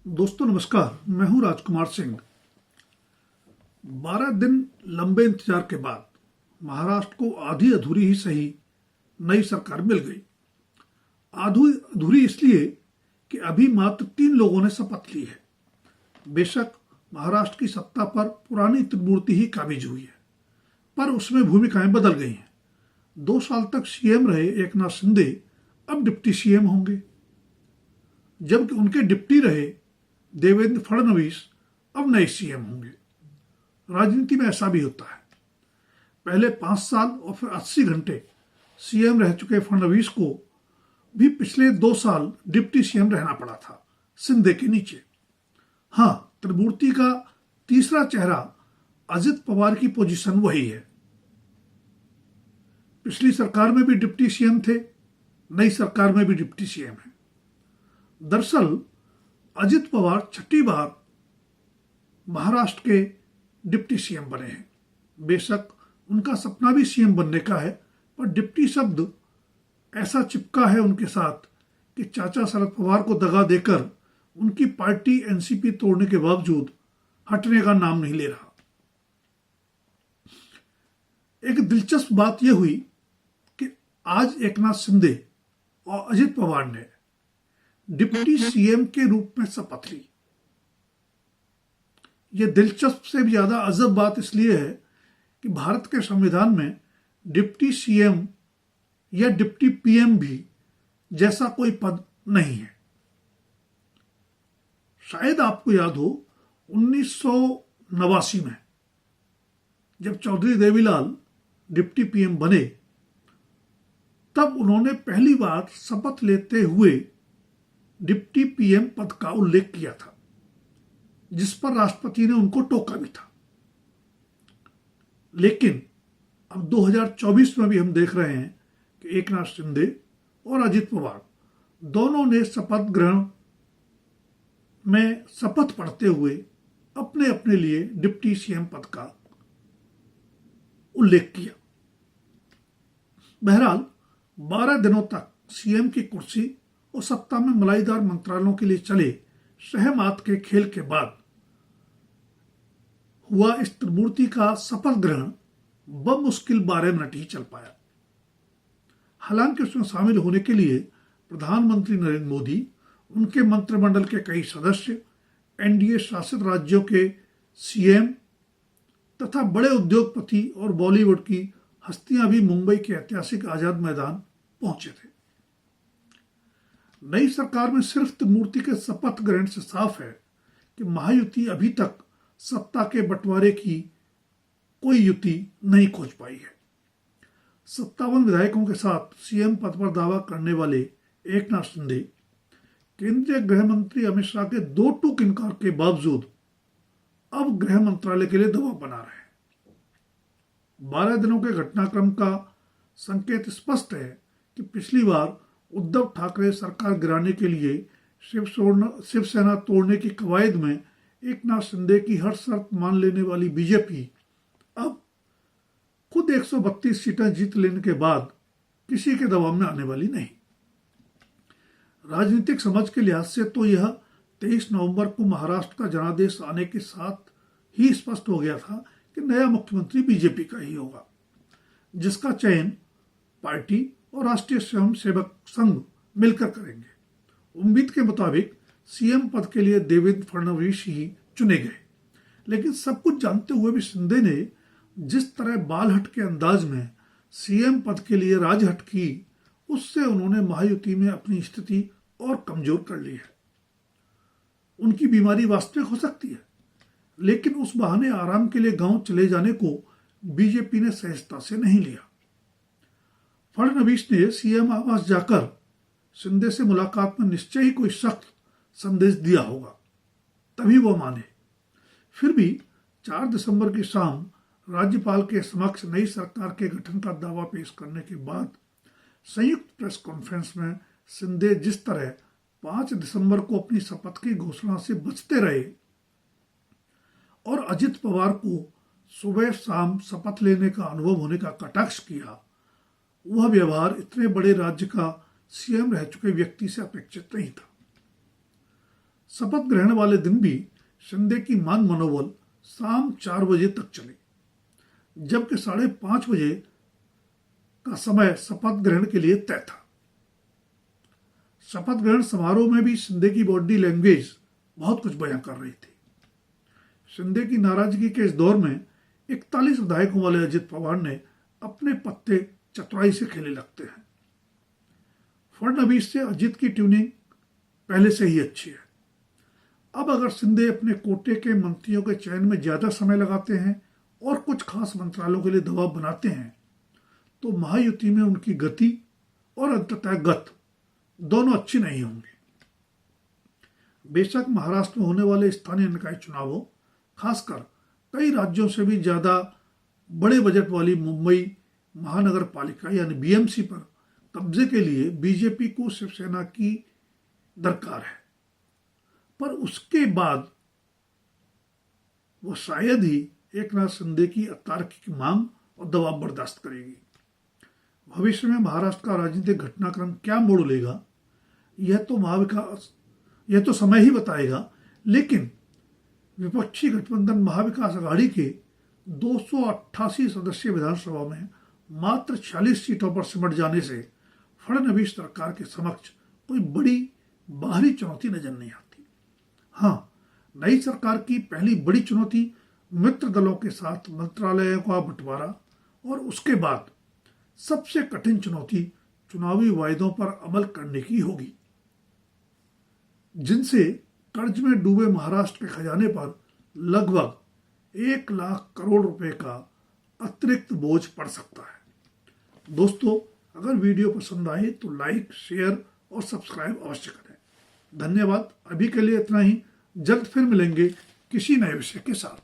दोस्तों नमस्कार, मैं हूं राजकुमार सिंह। 12 दिन लंबे इंतजार के बाद महाराष्ट्र को आधी अधूरी ही सही नई सरकार मिल गई। आधी अधूरी इसलिए कि अभी मात्र 3 लोगों ने शपथ ली है। बेशक महाराष्ट्र की सत्ता पर पुरानी त्रिमूर्ति ही काबिज हुई है, पर उसमें भूमिकाएं बदल गई हैं। 2 साल तक सीएम रहे एकनाथ शिंदे अब डिप्टी सीएम होंगे, जबकि उनके डिप्टी रहे देवेंद्र फडणवीस अब नए सीएम होंगे। राजनीति में ऐसा भी होता है। पहले 5 साल और फिर 80 घंटे सीएम रह चुके फडणवीस को भी पिछले 2 साल डिप्टी सीएम रहना पड़ा था, शिंदे के नीचे। हाँ, त्रिमूर्ति का तीसरा चेहरा अजित पवार की पोजीशन वही है। पिछली सरकार में भी डिप्टी सीएम थे, नई सरकार में भी डिप्टी सीएम है। दरअसल अजित पवार 6ठी बार महाराष्ट्र के डिप्टी सीएम बने हैं। बेशक उनका सपना भी सीएम बनने का है, पर डिप्टी शब्द ऐसा चिपका है उनके साथ कि चाचा शरद पवार को दगा देकर उनकी पार्टी एनसीपी तोड़ने के बावजूद हटने का नाम नहीं ले रहा। एक दिलचस्प बात यह हुई कि आज एकनाथ शिंदे और अजित पवार ने डिप्टी सीएम के रूप में शपथ ली। यह दिलचस्प से भी ज्यादा अजब बात इसलिए है कि भारत के संविधान में डिप्टी सीएम या डिप्टी पीएम भी जैसा कोई पद नहीं है। शायद आपको याद हो 1989 में जब चौधरी देवीलाल डिप्टी पीएम बने, तब उन्होंने पहली बार शपथ लेते हुए डिप्टी पीएम पद का उल्लेख किया था, जिस पर राष्ट्रपति ने उनको टोका भी था। लेकिन अब 2024 में भी हम देख रहे हैं कि एकनाथ शिंदे और अजित पवार दोनों ने शपथ ग्रहण में शपथ पढ़ते हुए अपने अपने लिए डिप्टी सीएम पद का उल्लेख किया। बहरहाल 12 दिनों तक सीएम की कुर्सी और सत्ता में मलाईदार मंत्रालयों के लिए चले सहमात के खेल के बाद हुआ इस त्रिमूर्ति का शपथ ग्रहण बमुश्किल 12 मिनट ही चल पाया। हालांकि उसमें शामिल होने के लिए प्रधानमंत्री नरेंद्र मोदी, उनके मंत्रिमंडल के कई सदस्य, एनडीए शासित राज्यों के सीएम तथा बड़े उद्योगपति और बॉलीवुड की हस्तियां भी मुंबई के ऐतिहासिक आजाद मैदान पहुंचे थे। नई सरकार में सिर्फ त्रिमूर्ति के शपथ ग्रहण से साफ है कि महायुति अभी तक सत्ता के बंटवारे की कोई युति नहीं खोज पाई है। 57 विधायकों के साथ सीएम पद पर दावा करने वाले एकनाथ शिंदे केंद्रीय गृह मंत्री अमित शाह के 2 टूक इनकार के बावजूद अब गृह मंत्रालय के लिए दबाव बना रहे हैं। 12 दिनों के घटनाक्रम का संकेत स्पष्ट है कि पिछली बार उद्धव ठाकरे सरकार गिराने के लिए शिवसेना तोड़ने की कवायद में एकनाथ शिंदे की हर शर्त मान लेने वाली बीजेपी अब खुद 132 सीटें जीत लेने के बाद किसी के दबाव में आने वाली नहीं। राजनीतिक समझ के लिहाज से तो यह 23 नवंबर को महाराष्ट्र का जनादेश आने के साथ ही स्पष्ट हो गया था कि नया मुख्यमंत्री बीजेपी का ही होगा, जिसका चयन पार्टी और राष्ट्रीय स्वयंसेवक संघ मिलकर करेंगे। उम्मीद के मुताबिक सीएम पद के लिए देवेंद्र फडणवीस ही चुने गए, लेकिन सब कुछ जानते हुए भी शिंदे ने जिस तरह बालहट के अंदाज में सीएम पद के लिए राजहट की, उससे उन्होंने महायुति में अपनी स्थिति और कमजोर कर ली है। उनकी बीमारी वास्तविक हो सकती है, लेकिन उस बहाने आराम के लिए गांव चले जाने को बीजेपी ने सहजता से नहीं लिया। फडणवीस ने सीएम आवास जाकर शिंदे से मुलाकात में निश्चय ही कोई सख्त संदेश दिया होगा, तभी वो माने। फिर भी 4 दिसंबर की शाम राज्यपाल के समक्ष नई सरकार के गठन का दावा पेश करने के बाद संयुक्त प्रेस कॉन्फ्रेंस में शिंदे जिस तरह 5 दिसंबर को अपनी शपथ की घोषणा से बचते रहे और अजित पवार को सुबह शाम शपथ लेने का अनुभव होने का कटाक्ष किया, वह व्यवहार इतने बड़े राज्य का सीएम रह चुके व्यक्ति से अपेक्षित नहीं था। शपथ ग्रहण वाले दिन भी शिंदे की मान मनोबल शाम 4 बजे तक चली, जबकि 5:30 बजे का समय शपथ ग्रहण के लिए तय था। शपथ ग्रहण समारोह में भी शिंदे की बॉडी लैंग्वेज बहुत कुछ बयां कर रही थी। शिंदे की नाराजगी के इस दौर में 41 विधायकों वाले अजित पवार ने अपने पत्ते चतुराई से खेले लगते हैं। फडणवीस से अजित की ट्यूनिंग पहले से ही अच्छी है। अब अगर शिंदे अपने कोटे के मंत्रियों के चयन में ज्यादा समय लगाते हैं और कुछ खास मंत्रालयों के लिए दबाव बनाते हैं तो महायुति में उनकी गति और अंततः गत दोनों अच्छी नहीं होंगी। बेशक महाराष्ट्र में होने वाले स्थानीय निकाय चुनावों, खासकर कई राज्यों से भी ज्यादा बड़े बजट वाली मुंबई महानगर पालिका यानी बीएमसी पर कब्जे के लिए बीजेपी को शिवसेना की दरकार है, पर उसके बाद वो शायद ही एकनाथ शिंदे की अतार्किक मांग और दबाव बर्दाश्त करेगी। भविष्य में महाराष्ट्र का राजनीतिक घटनाक्रम क्या मोड़ लेगा यह तो समय ही बताएगा, लेकिन विपक्षी गठबंधन महाविकास आघाड़ी के 288 सदस्यीय विधानसभा में मात्र 46 सीटों पर सिमट जाने से फडणवीस सरकार के समक्ष कोई बड़ी बाहरी चुनौती नजर नहीं आती। हाँ, नई सरकार की पहली बड़ी चुनौती मित्र दलों के साथ मंत्रालयों का बंटवारा और उसके बाद सबसे कठिन चुनौती चुनावी वायदों पर अमल करने की होगी, जिनसे कर्ज में डूबे महाराष्ट्र के खजाने पर लगभग 1 लाख करोड़ रुपए का अतिरिक्त बोझ पड़ सकता है। दोस्तों, अगर वीडियो पसंद आए तो लाइक, शेयर और सब्सक्राइब अवश्य करें। धन्यवाद। अभी के लिए इतना ही। जल्द फिर मिलेंगे किसी नए विषय के साथ।